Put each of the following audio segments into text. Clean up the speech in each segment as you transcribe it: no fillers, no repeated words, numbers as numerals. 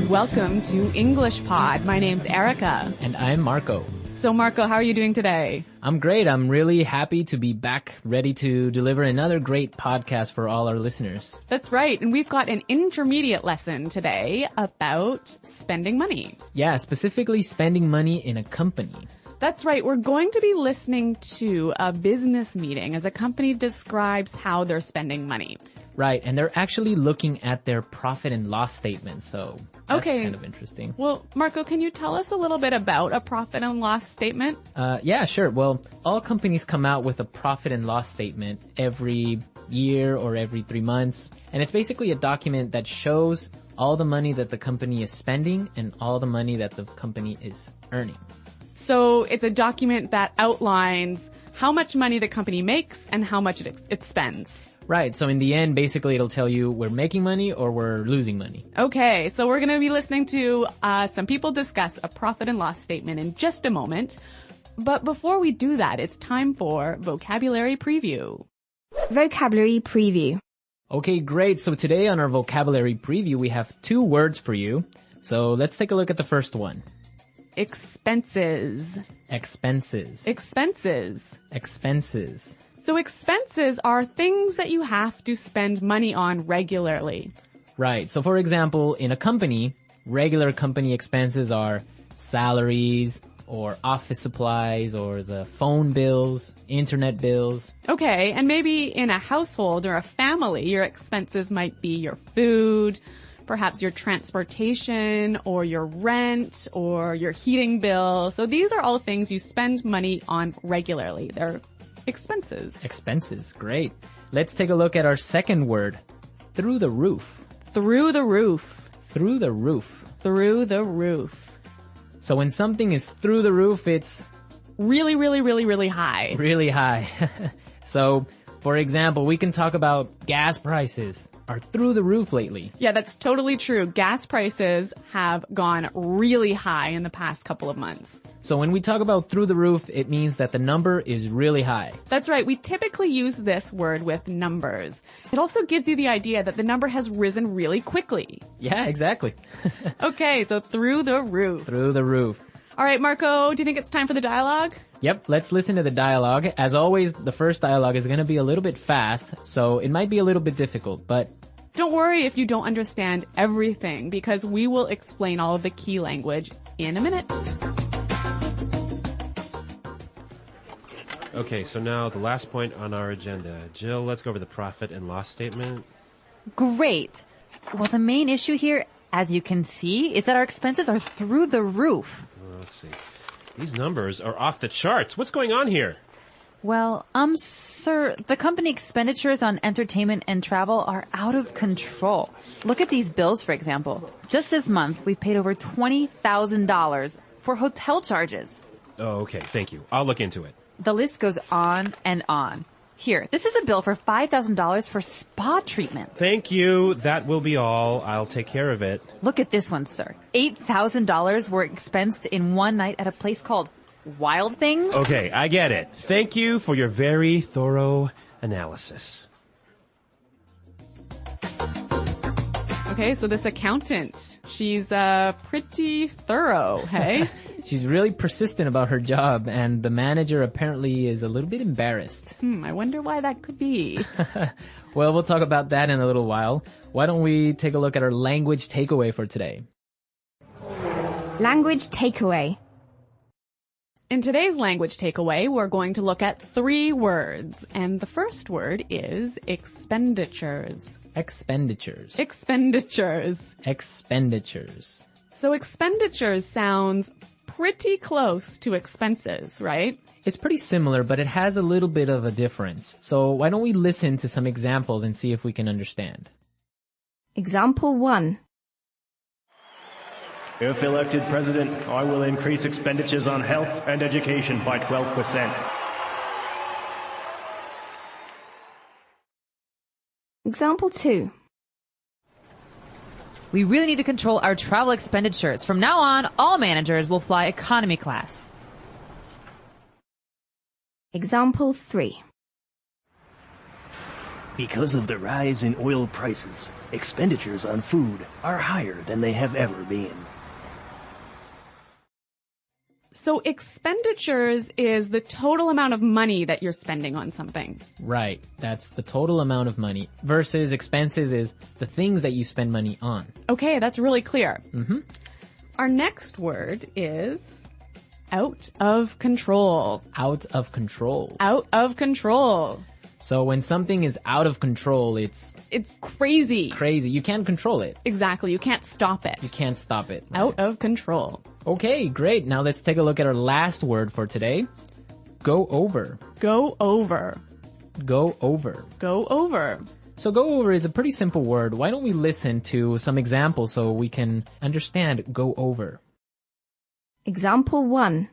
Welcome to English Pod. My name's Erica. And I'm Marco. So Marco, how are you doing today? I'm great. I'm really happy to be back, ready to deliver another great podcast for all our listeners. That's right. And we've got an intermediate lesson today about spending money. Yeah, specifically spending money in a company. That's right. We're going to be listening to a business meeting as a company describes how they're spending money. Right, and they're actually looking at their profit and loss statement, so that's kind of interesting. Well, Marco, can you tell us a little bit about a profit and loss statement? Yeah, sure. Well, all companies come out with a profit and loss statement every year or every 3 months, and it's basically a document that shows all the money that the company is spending and all the money that the company is earning. So it's a document that outlines how much money the company makes and how much it spends. Right. So in the end, basically it'll tell you we're making money or we're losing money. Okay. So we're going to be listening to some people discuss a profit and loss statement in just a moment. But before we do that, it's time for vocabulary preview. Vocabulary preview. Okay, great. So today on our vocabulary preview, we have 2 words for you. So let's take a look at the first one. Expenses. Expenses. Expenses. Expenses. So expenses are things that you have to spend money on regularly. Right. So for example, in a company, regular company expenses are salaries or office supplies or the phone bills, internet bills. Okay. And maybe in a household or a family, your expenses might be your food, perhaps your transportation or your rent or your heating bill. So these are all things you spend money on regularly. They're expenses. Expenses. Great. Let's take a look at our second word. Through the roof. Through the roof. Through the roof. Through the roof. So when something is through the roof, it's really, really, really, really high. Really high. So, for example, we can talk about gas prices are through the roof lately. Yeah, that's totally true. Gas prices have gone really high in the past couple of months. So when we talk about through the roof, it means that the number is really high. That's right. We typically use this word with numbers. It also gives you the idea that the number has risen really quickly. Yeah, exactly. Okay, so through the roof. Through the roof. All right, Marco, do you think it's time for the dialogue? Yep, let's listen to the dialogue. As always, the first dialogue is going to be a little bit fast, so it might be a little bit difficult, but don't worry if you don't understand everything, because we will explain all of the key language in a minute. Okay, so now the last point on our agenda. Jill, let's go over the profit and loss statement. Great. Well, the main issue here, as you can see, is that our expenses are through the roof. Let's see. These numbers are off the charts. What's going on here? Well, sir, the company expenditures on entertainment and travel are out of control. Look at these bills, for example. Just this month, we've paid over $20,000 for hotel charges. Oh, okay. Thank you. I'll look into it. The list goes on and on. Here, this is a bill for $5,000 for spa treatment. Thank you. That will be all. I'll take care of it. Look at this one, sir. $8,000 were expensed in one night at a place called Wild Things. Okay, I get it. Thank you for your very thorough analysis. Okay, so this accountant, she's pretty thorough, hey? she's really persistent about her job, and the manager apparently is a little bit embarrassed. I wonder why that could be. Well, we'll talk about that in a little while. Why don't we take a look at our language takeaway for today? Language takeaway. In today's language takeaway, we're going to look at 3 words, and the first word is expenditures. Expenditures. Expenditures. Expenditures. So expenditures sounds pretty close to expenses, right? It's pretty similar, but it has a little bit of a difference. So why don't we listen to some examples and see if we can understand? Example 1. If elected president, I will increase expenditures on health and education by 12%. Example 2. We really need to control our travel expenditures. From now on, all managers will fly economy class. Example 3. Because of the rise in oil prices, expenditures on food are higher than they have ever been. So expenditures is the total amount of money that you're spending on something. Right. That's the total amount of money versus expenses is the things that you spend money on. Okay, that's really clear. Mm-hmm. Our next word is out of control. Out of control. Out of control. So when something is out of control, it's crazy. Crazy. You can't control it. Exactly. You can't stop it. You can't stop it. Out of control. Okay, great. Now let's take a look at our last word for today. Go over. Go over. Go over. Go over. So go over is a pretty simple word. Why don't we listen to some examples so we can understand go over? Example 1.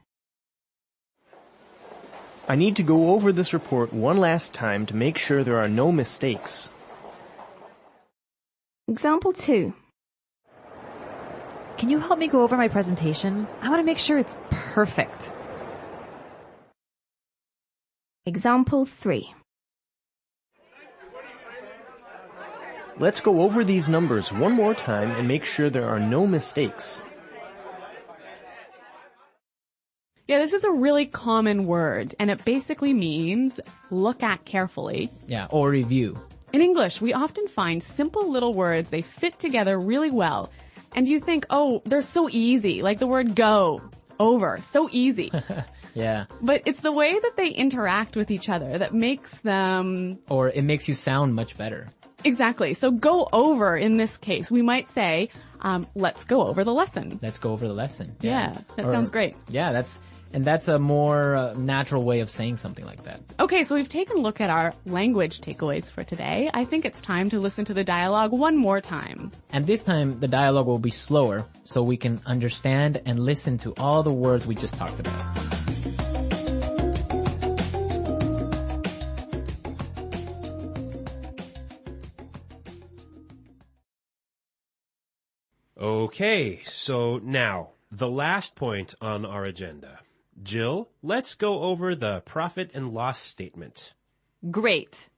I need to go over this report one last time to make sure there are no mistakes. Example 2. Can you help me go over my presentation? I want to make sure it's perfect. Example 3. Let's go over these numbers one more time and make sure there are no mistakes. Yeah, this is a really common word, and it basically means look at carefully. Yeah, or review. In English, we often find simple little words. They fit together really well. And you think, oh, they're so easy. Like the word go, over, so easy. Yeah. But it's the way that they interact with each other that makes them... Or it makes you sound much better. Exactly. So go over in this case. We might say, let's go over the lesson. Let's go over the lesson. Yeah, that sounds great. Yeah, that's a more natural way of saying something like that. Okay, so we've taken a look at our language takeaways for today. I think it's time to listen to the dialogue one more time. And this time, the dialogue will be slower so we can understand and listen to all the words we just talked about. Okay, so now, the last point on our agenda. Jill, let's go over the profit and loss statement. Great.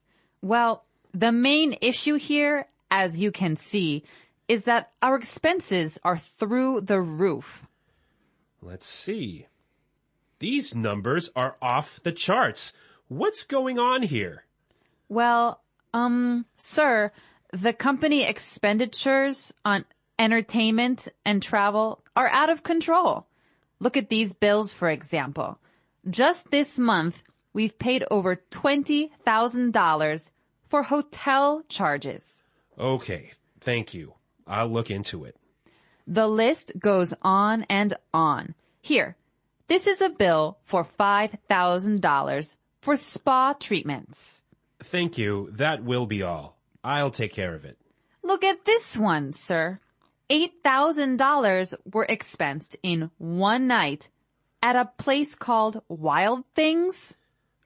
Well, the main issue here, as you can see, is that our expenses are through the roof. Let's see. These numbers are off the charts. What's going on here? Well, sir, the company expenditures on entertainment and travel are out of control. Look at these bills, for example. Just this month, we've paid over $20,000 for hotel charges. Okay, thank you. I'll look into it. The list goes on and on. Here, this is a bill for $5,000 for spa treatments. Thank you. That will be all. I'll take care of it. Look at this one, sir. $8,000 were expensed in one night at a place called Wild Things.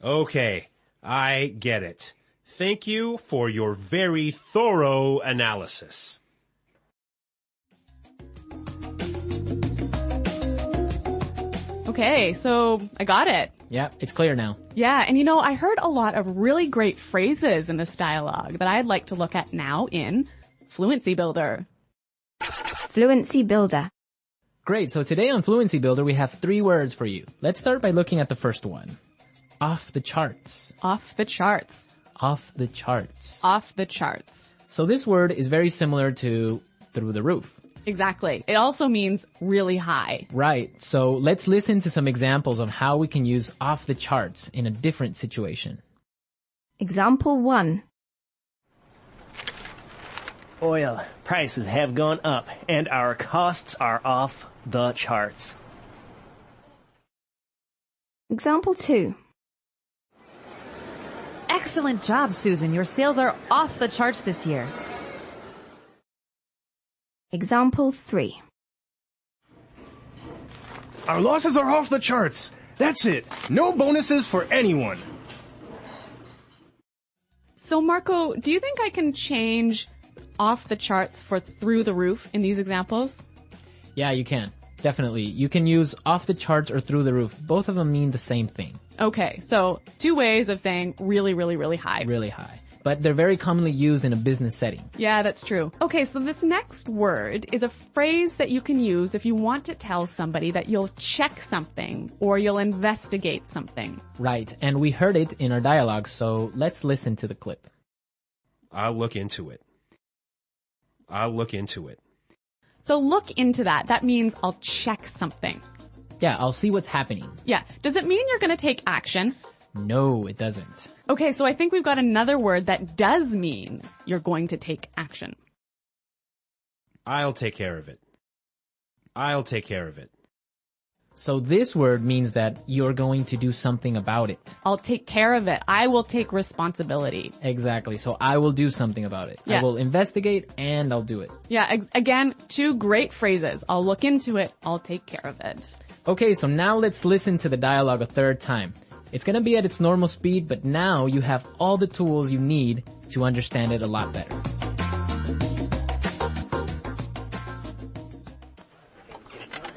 Okay, I get it. Thank you for your very thorough analysis. Okay, so I got it. Yeah, it's clear now. Yeah, and I heard a lot of really great phrases in this dialogue that I'd like to look at now in Fluency Builder. Fluency Builder. Great, so today on Fluency Builder we have 3 words for you. Let's start by looking at the first one. Off the charts. Off the charts. Off the charts. Off the charts. So this word is very similar to through the roof. Exactly. It also means really high. Right, so let's listen to some examples of how we can use off the charts in a different situation. Example 1. Oil prices have gone up and our costs are off the charts. Example 2. Excellent job, Susan. Your sales are off the charts this year. Example 3. Our losses are off the charts. That's it. No bonuses for anyone. So Marco, do you think I can change off the charts for through the roof in these examples? Yeah, you can. Definitely. You can use off the charts or through the roof. Both of them mean the same thing. Okay, so 2 ways of saying really, really, really high. Really high. but they're very commonly used in a business setting. Yeah, that's true. Okay, so this next word is a phrase that you can use if you want to tell somebody that you'll check something or you'll investigate something. Right, and we heard it in our dialogue, so let's listen to the clip. I'll look into it. I'll look into it. So look into that. That means I'll check something. Yeah, I'll see what's happening. Yeah. Does it mean you're going to take action? No, it doesn't. Okay, so I think we've got another word that does mean you're going to take action. I'll take care of it. I'll take care of it. So this word means that you're going to do something about it. I'll take care of it. I will take responsibility. Exactly. So I will do something about it. Yeah. I will investigate and I'll do it. Yeah, again, two great phrases. I'll look into it. I'll take care of it. Okay, so now let's listen to the dialogue a third time. It's going to be at its normal speed, but now you have all the tools you need to understand it a lot better.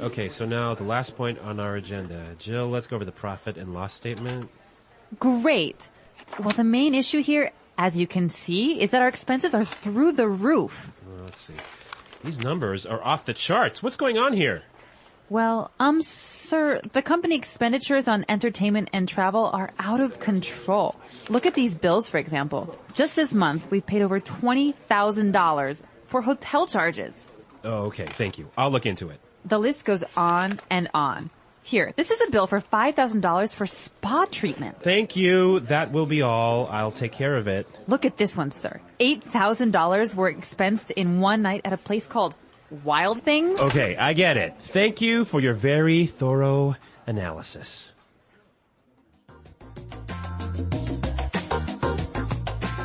Okay, so now the last point on our agenda. Jill, let's go over the profit and loss statement. Great. Well, the main issue here, as you can see, is that our expenses are through the roof. Well, let's see. These numbers are off the charts. What's going on here? Well, sir, the company expenditures on entertainment and travel are out of control. Look at these bills, for example. Just this month, we've paid over $20,000 for hotel charges. Oh, okay. Thank you. I'll look into it. The list goes on and on. Here, this is a bill for $5,000 for spa treatment. Thank you. That will be all. I'll take care of it. Look at this one, sir. $8,000 were expensed in one night at a place called Wild Things. Okay, I get it. Thank you for your very thorough analysis.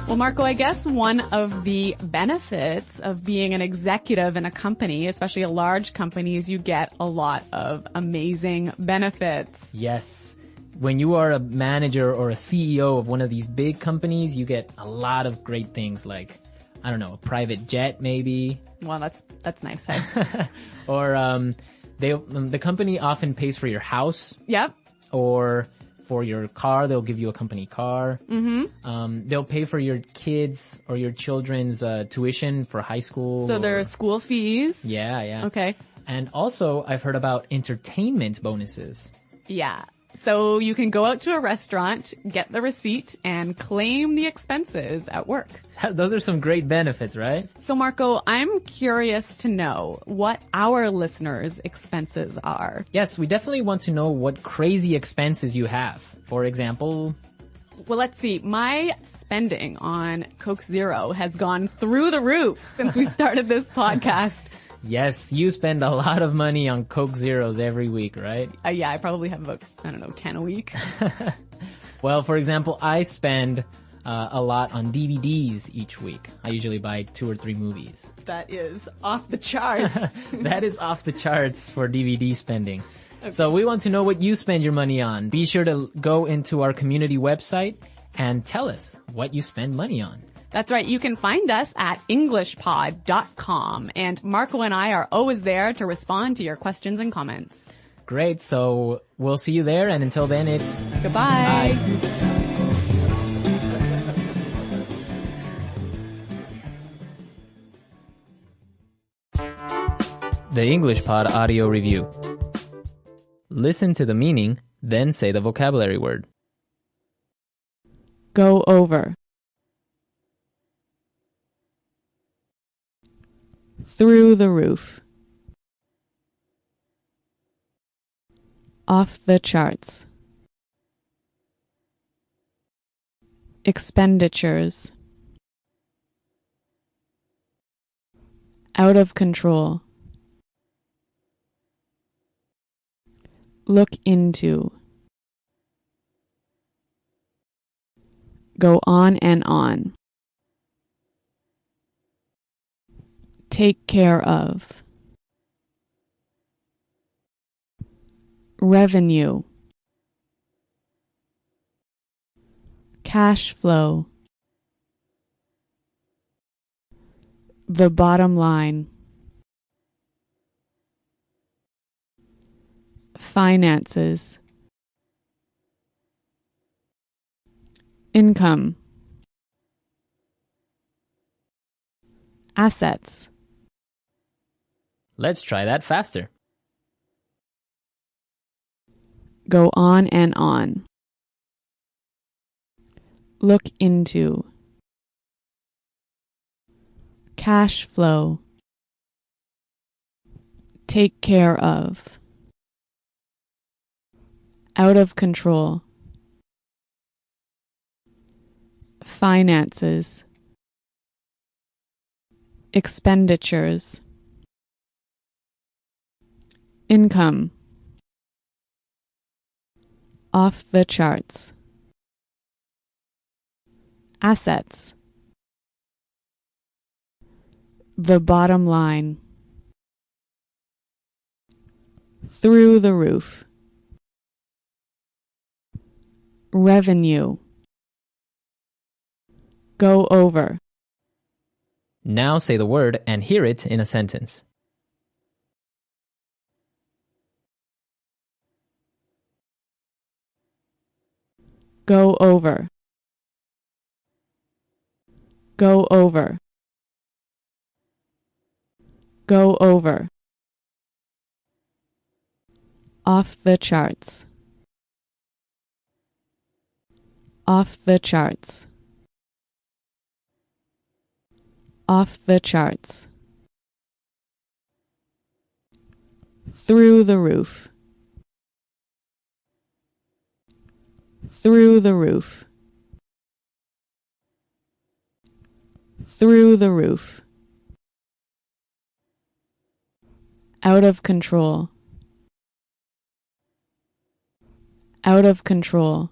Well, Marco, I guess one of the benefits of being an executive in a company, especially a large company, is you get a lot of amazing benefits. Yes. When you are a manager or a CEO of one of these big companies, you get a lot of great things like, I don't know, a private jet maybe. Well, that's nice. Hey? Or the company often pays for your house. Yep. Or for your car, they'll give you a company car. Mm-hmm. They'll pay for your kids or your children's tuition for high school. So there are school fees. Yeah, yeah. Okay. And also, I've heard about entertainment bonuses. Yeah. So you can go out to a restaurant, get the receipt, and claim the expenses at work. Those are some great benefits, right? So Marco, I'm curious to know what our listeners' expenses are. Yes, we definitely want to know what crazy expenses you have. For example, Well, let's see. My spending on Coke Zero has gone through the roof since we started this podcast. yes, you spend a lot of money on Coke Zeros every week, right? Yeah, I probably have about, 10 a week. Well, for example, I spend a lot on DVDs each week. I usually buy 2 or 3 movies. That is off the charts. That is off the charts for DVD spending. Okay. So we want to know what you spend your money on. Be sure to go into our community website and tell us what you spend money on. That's right. You can find us at EnglishPod.com. And Marco and I are always there to respond to your questions and comments. Great. So we'll see you there. And until then, it's goodbye. Bye. The English Pod Audio Review. Listen to the meaning, then say the vocabulary word. Go over. Through the roof. Off the charts. Expenditures. Out of control. Look into. Go on and on. Take care of. Revenue. Cash flow. The bottom line. Finances. Income. assets, Let's try that faster. go on and on. Look into, cash flow, take care of, out of control, finances, expenditures, income, off the charts, assets, the bottom line, through the roof, revenue, go over, Now say the word and hear it in a sentence. go over, go over, go over, off the charts, off the charts, off the charts, through the roof, through the roof, through the roof, out of control, out of control,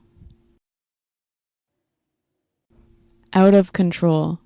out of control,